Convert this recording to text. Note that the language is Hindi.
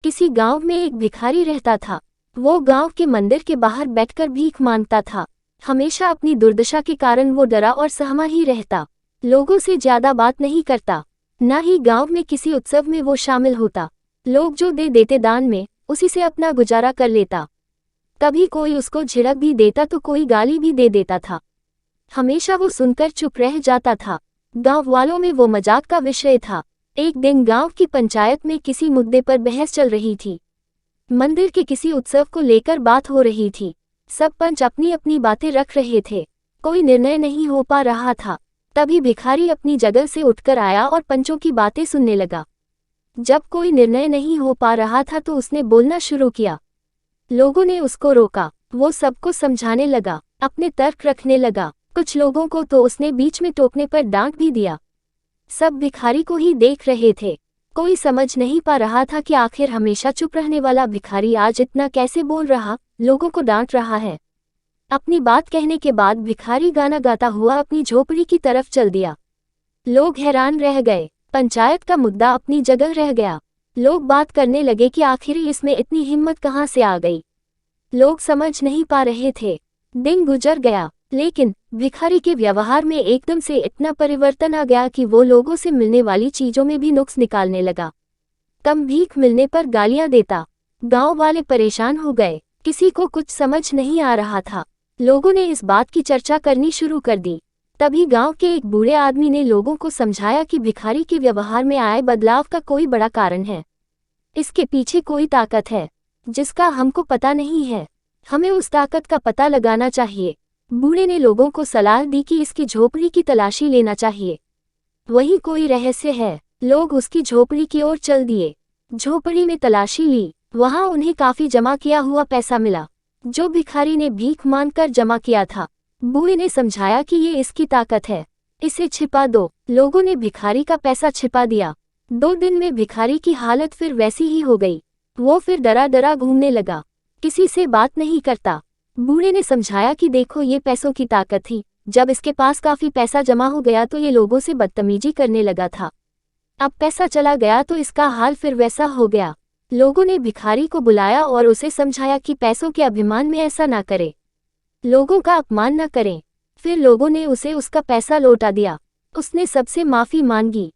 किसी गांव में एक भिखारी रहता था। वो गांव के मंदिर के बाहर बैठकर भीख मांगता था। हमेशा अपनी दुर्दशा के कारण वो डरा और सहमा ही रहता। लोगों से ज्यादा बात नहीं करता, न ही गांव में किसी उत्सव में वो शामिल होता। लोग जो दे देते दान में, उसी से अपना गुजारा कर लेता। कभी कोई उसको झिड़क भी देता तो कोई गाली भी दे देता था। हमेशा वो सुनकर चुप रह जाता था। गांव वालों में वो मजाक का विषय था। एक दिन गांव की पंचायत में किसी मुद्दे पर बहस चल रही थी। मंदिर के किसी उत्सव को लेकर बात हो रही थी। सब पंच अपनी अपनी बातें रख रहे थे। कोई निर्णय नहीं हो पा रहा था। तभी भिखारी अपनी जगह से उठकर आया और पंचों की बातें सुनने लगा। जब कोई निर्णय नहीं हो पा रहा था तो उसने बोलना शुरू किया। लोगों ने उसको रोका। वो सबको समझाने लगा, अपने तर्क रखने लगा। कुछ लोगों को तो उसने बीच में टोकने पर डांट भी दिया। सब भिखारी को ही देख रहे थे। कोई समझ नहीं पा रहा था कि आखिर हमेशा चुप रहने वाला भिखारी आज इतना कैसे बोल रहा, लोगों को डांट रहा है। अपनी बात कहने के बाद भिखारी गाना गाता हुआ अपनी झोपड़ी की तरफ चल दिया। लोग हैरान रह गए। पंचायत का मुद्दा अपनी जगह रह गया। लोग बात करने लगे कि आखिर इसमें इतनी हिम्मत कहाँ से आ गई। लोग समझ नहीं पा रहे थे। दिन गुजर गया, लेकिन भिखारी के व्यवहार में एकदम से इतना परिवर्तन आ गया कि वो लोगों से मिलने वाली चीजों में भी नुक्स निकालने लगा। कम भीख मिलने पर गालियां देता। गांव वाले परेशान हो गए। किसी को कुछ समझ नहीं आ रहा था। लोगों ने इस बात की चर्चा करनी शुरू कर दी। तभी गांव के एक बूढ़े आदमी ने लोगों को समझाया कि भिखारी के व्यवहार में आए बदलाव का कोई बड़ा कारण है। इसके पीछे कोई ताकत है जिसका हमको पता नहीं है। हमें उस ताकत का पता लगाना चाहिए। बूढ़े ने लोगों को सलाह दी कि इसकी झोपड़ी की तलाशी लेना चाहिए। वही कोई रहस्य है। लोग उसकी झोपड़ी की ओर चल दिए। झोपड़ी में तलाशी ली। वहां उन्हें काफी जमा किया हुआ पैसा मिला, जो भिखारी ने भीख मांगकर जमा किया था। बूढ़े ने समझाया कि ये इसकी ताकत है, इसे छिपा दो। लोगों ने भिखारी का पैसा छिपा दिया। 2 दिन में भिखारी की हालत फिर वैसी ही हो गई। वो फिर डरा डरा घूमने लगा, किसी से बात नहीं करता। बूढ़े ने समझाया कि देखो, ये पैसों की ताकत थी। जब इसके पास काफी पैसा जमा हो गया तो ये लोगों से बदतमीजी करने लगा था। अब पैसा चला गया तो इसका हाल फिर वैसा हो गया। लोगों ने भिखारी को बुलाया और उसे समझाया कि पैसों के अभिमान में ऐसा ना करे, लोगों का अपमान न करें। फिर लोगों ने उसे उसका पैसा लौटा दिया। उसने सबसे माफी मांगी।